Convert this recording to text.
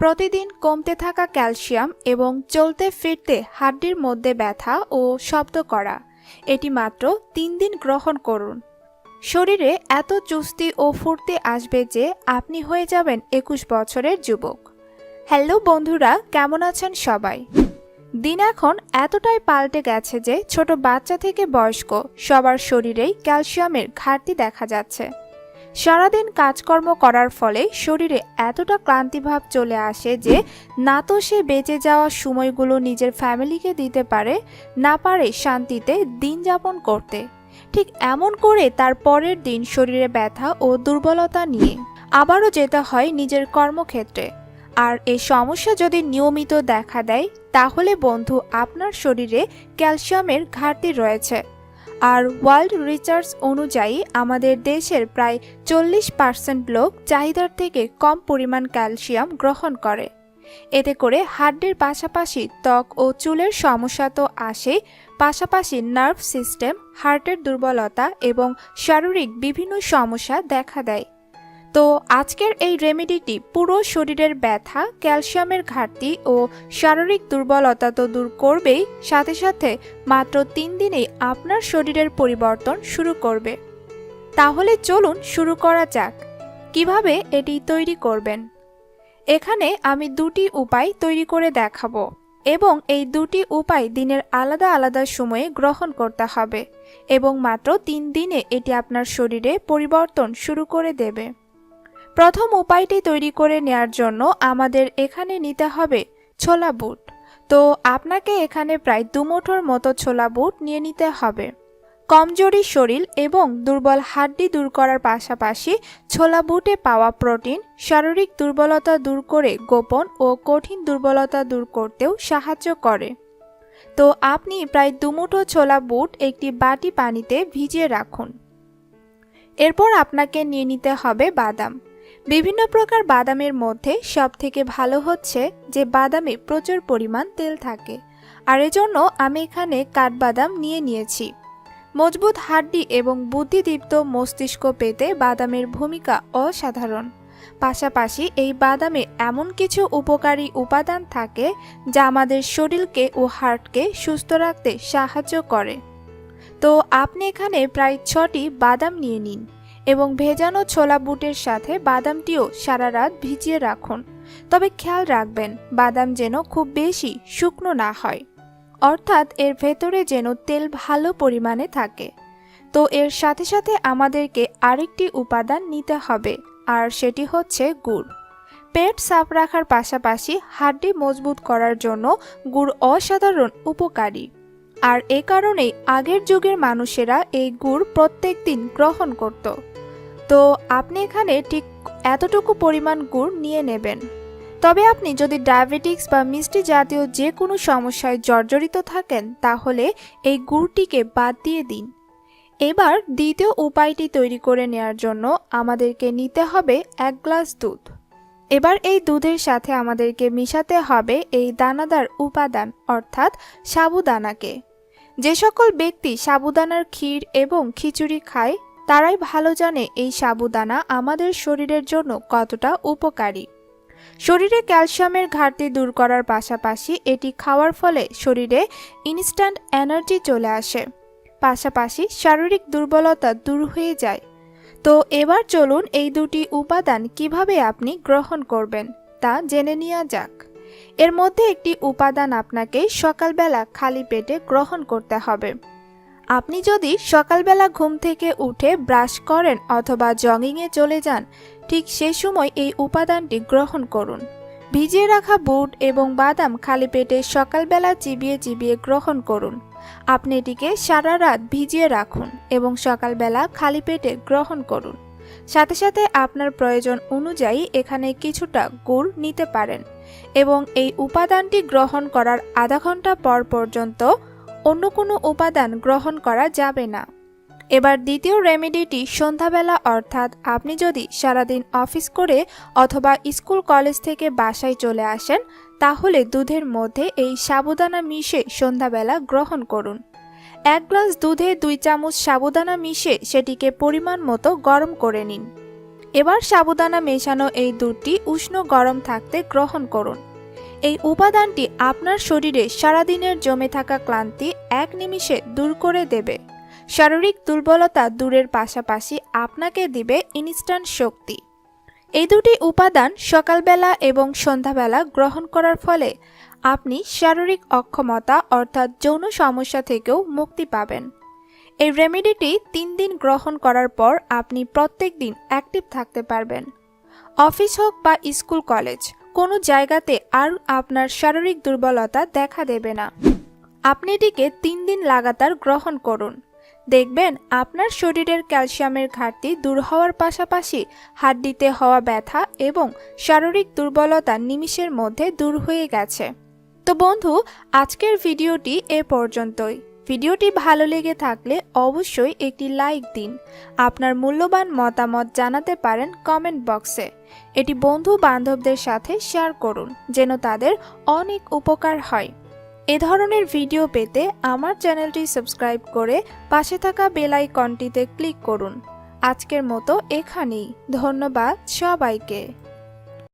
প্রতিদিন কমতে থাকা ক্যালসিয়াম এবং চলতে ফিরতে হাড্ডির মধ্যে ব্যথা ও শব্দ করা, এটি মাত্র ৩ দিন গ্রহণ করুন। শরীরে এত চুস্তি ও ফুর্তি আসবে যে আপনি হয়ে যাবেন ২১ বছরের যুবক। হ্যালো বন্ধুরা, কেমন আছেন সবাই? দিন এখন এতটাই পাল্টে গেছে যে ছোট বাচ্চা থেকে বয়স্ক সবার শরীরেই ক্যালসিয়ামের ঘাটতি দেখা যাচ্ছে। সারাদিন কাজকর্ম করার ফলে শরীরে এতটা ক্লান্তিভাব চলে আসে যে না তো সে বেঁচে যাওয়া সময়গুলো নিজের ফ্যামিলিকে দিতে পারে, না পারে শান্তিতে দিন যাপন করতে। ঠিক এমন করে তার পরের দিন শরীরে ব্যথা ও দুর্বলতা নিয়ে আবারও যেতে হয় নিজের কর্মক্ষেত্রে। আর এই সমস্যা যদি নিয়মিত দেখা দেয় তাহলে বন্ধু, আপনার শরীরে ক্যালসিয়ামের ঘাটতি রয়েছে। আর ওয়ার্ল্ড রিসার্চ অনুযায়ী আমাদের দেশের প্রায় 40% লোক চাহিদার থেকে কম পরিমাণ ক্যালসিয়াম গ্রহণ করে। এতে করে হাড্ডির পাশাপাশি ত্বক ও চুলের সমস্যা তো আসেই, পাশাপাশি নার্ভ সিস্টেম, হার্টের দুর্বলতা এবং শারীরিক বিভিন্ন সমস্যা দেখা দেয়। তো আজকের এই রেমেডিটি পুরো শরীরের ব্যথা, ক্যালসিয়ামের ঘাটতি ও শারীরিক দুর্বলতা তো দূর করবেই, সাথে সাথে মাত্র ৩ দিনেই আপনার শরীরের পরিবর্তন শুরু করবে। তাহলে চলুন শুরু করা যাক। কিভাবে এটি তৈরি করবেন? এখানে আমি 2টি উপায় তৈরি করে দেখাবো এবং এই 2টি উপায় দিনের আলাদা আলাদা সময়ে গ্রহণ করতে হবে এবং মাত্র ৩ দিনে এটি আপনার শরীরে পরিবর্তন শুরু করে দেবে। প্রথম উপায়টি তৈরি করে নেয়ার জন্য আমাদের এখানে নিতে হবে ছোলা বুট। তো আপনাকে এখানে প্রায় 2 মুঠোর মতো ছোলা বুট নিয়ে নিতে হবে। কমজোরি শরীর এবং দুর্বল হাড্ডি দূর করার পাশাপাশি ছোলা বুটে পাওয়া প্রোটিন শারীরিক দুর্বলতা দূর করে গোপন ও কঠিন দুর্বলতা দূর করতেও সাহায্য করে। তো আপনি প্রায় 2 মুঠো ছোলা বুট একটি বাটি পানিতে ভিজিয়ে রাখুন। এরপর আপনাকে নিয়ে নিতে হবে বাদাম। বিভিন্ন প্রকার বাদামের মধ্যে সবথেকে ভালো হচ্ছে যে বাদামে প্রচুর পরিমাণ তেল থাকে, আর এজন্য আমি এখানে কাঠবাদাম নিয়ে নিয়েছি। মজবুত হাড্ডি এবং বুদ্ধিদীপ্ত মস্তিষ্ক পেতে বাদামের ভূমিকা অসাধারণ। পাশাপাশি এই বাদামে এমন কিছু উপকারী উপাদান থাকে যা আমাদের শরীরকে ও হার্টকে সুস্থ রাখতে সাহায্য করে। তো আপনি এখানে প্রায় 6টি বাদাম নিয়ে নিন এবং ভেজানো ছোলা বুটের সাথে বাদামটিও সারা রাত ভিজিয়ে রাখুন। তবে খেয়াল রাখবেন বাদাম যেন খুব বেশি শুকনো না হয়, অর্থাৎ এর ভেতরে যেন তেল ভালো পরিমাণে থাকে। তো এর সাথে সাথে আমাদেরকে আরেকটি উপাদান নিতে হবে, আর সেটি হচ্ছে গুড়। পেট সাফ রাখার পাশাপাশি হাড্ডি মজবুত করার জন্য গুড় অসাধারণ উপকারী। আর এ কারণেই আগের যুগের মানুষেরা এই গুড় প্রত্যেক দিন গ্রহণ করত। তো আপনি এখানে ঠিক এতটুকু পরিমাণ গুড় নিয়ে নেবেন। তবে আপনি যদি ডায়াবেটিক্স বা মিষ্টি জাতীয় যে কোনো সমস্যায় জর্জরিত থাকেন তাহলে এই গুড়টিকে বাদ দিয়ে দিন। এবার দ্বিতীয় উপায়টি তৈরি করে নেওয়ার জন্য আমাদেরকে নিতে হবে 1 গ্লাস দুধ। এবার এই দুধের সাথে আমাদেরকে মিশাতে হবে এই দানাদার উপাদান অর্থাৎ সাবুদানাকে। যে সকল ব্যক্তি সাবুদানার ক্ষীর এবং খিচুড়ি খায় তারাই ভালো জানে এই সাবুদানা আমাদের শরীরের জন্য কতটা উপকারী। শরীরে ক্যালসিয়ামের ঘাটতি দূর করার পাশাপাশি এটি খাওয়ার ফলে শরীরে ইনস্ট্যান্ট এনার্জি চলে আসে, পাশাপাশি শারীরিক দুর্বলতা দূর হয়ে যায়। তো এবার চলুন এই 2টি উপাদান কিভাবে আপনি গ্রহণ করবেন তা জেনে নেওয়া যাক। এর মধ্যে একটি উপাদান আপনাকে সকালবেলা খালি পেটে গ্রহণ করতে হবে। আপনি যদি সকালবেলা ঘুম থেকে উঠে ব্রাশ করেন অথবা জগিংয়ে চলে যান, ঠিক সেই সময় এই উপাদানটি গ্রহণ করুন। ভিজিয়ে রাখা বুট এবং বাদাম খালি পেটে সকালবেলা চিবিয়ে চিবিয়ে গ্রহণ করুন। আপনি এটিকে সারা রাত ভিজিয়ে রাখুন এবং সকালবেলা খালি পেটে গ্রহণ করুন। সাথে সাথে আপনার প্রয়োজন অনুযায়ী এখানে কিছুটা গুড় নিতে পারেন এবং এই উপাদানটি গ্রহণ করার আধা ঘন্টা পর পর্যন্ত অন্য কোনো উপাদান গ্রহণ করা যাবে না। এবার দ্বিতীয় রেমেডিটি সন্ধ্যাবেলা, অর্থাৎ আপনি যদি সারাদিন অফিস করে অথবা স্কুল কলেজ থেকে বাসায় চলে আসেন তাহলে দুধের মধ্যে এই সাবুদানা মিশে সন্ধ্যাবেলা গ্রহণ করুন। 1 গ্লাস দুধে 2 চামচ সাবুদানা মিশে সেটিকে পরিমাণ মতো গরম করে নিন। এবার সাবুদানা মেশানো এই দুধটি উষ্ণ গরম থাকতে গ্রহণ করুন। এই উপাদানটি আপনার শরীরে সারাদিনের জমে থাকা ক্লান্তি এক নিমিষে দূর করে দেবে। শারীরিক দুর্বলতা দূরের পাশাপাশি আপনাকে দিবে ইনস্ট্যান্ট শক্তি। এই দুটি উপাদান সকালবেলা এবং সন্ধ্যাবেলা গ্রহণ করার ফলে আপনি শারীরিক অক্ষমতা অর্থাৎ যৌন সমস্যা থেকেও মুক্তি পাবেন। এই রেমেডিটি 3 দিন গ্রহণ করার পর আপনি প্রত্যেক দিন অ্যাক্টিভ থাকতে পারবেন। অফিস হোক বা স্কুল কলেজ কোনো জায়গাতে আর আপনার শারীরিক দুর্বলতা দেখা দেবে না। আপনি এটিকে 3 দিন লাগাতার গ্রহণ করুন। দেখবেন আপনার শরীরের ক্যালসিয়ামের ঘাটতি দূর হওয়ার পাশাপাশি হাড্ডিতে হওয়া ব্যথা এবং শারীরিক দুর্বলতা নিমিষের মধ্যে দূর হয়ে গেছে। তো বন্ধু, আজকের ভিডিওটি এ পর্যন্তই। ভিডিওটি ভালো লেগে থাকলে অবশ্যই একটি লাইক দিন। আপনার মূল্যবান মতামত জানাতে পারেন কমেন্ট বক্সে। এটি বন্ধু বান্ধবদের সাথে শেয়ার করুন যেন তাদের অনেক উপকার হয়। এ ধরনের ভিডিও পেতে আমার চ্যানেলটি সাবস্ক্রাইব করে পাশে থাকা বেল আইকনটিতে ক্লিক করুন। আজকের মতো এখানেই। ধন্যবাদ সবাইকে।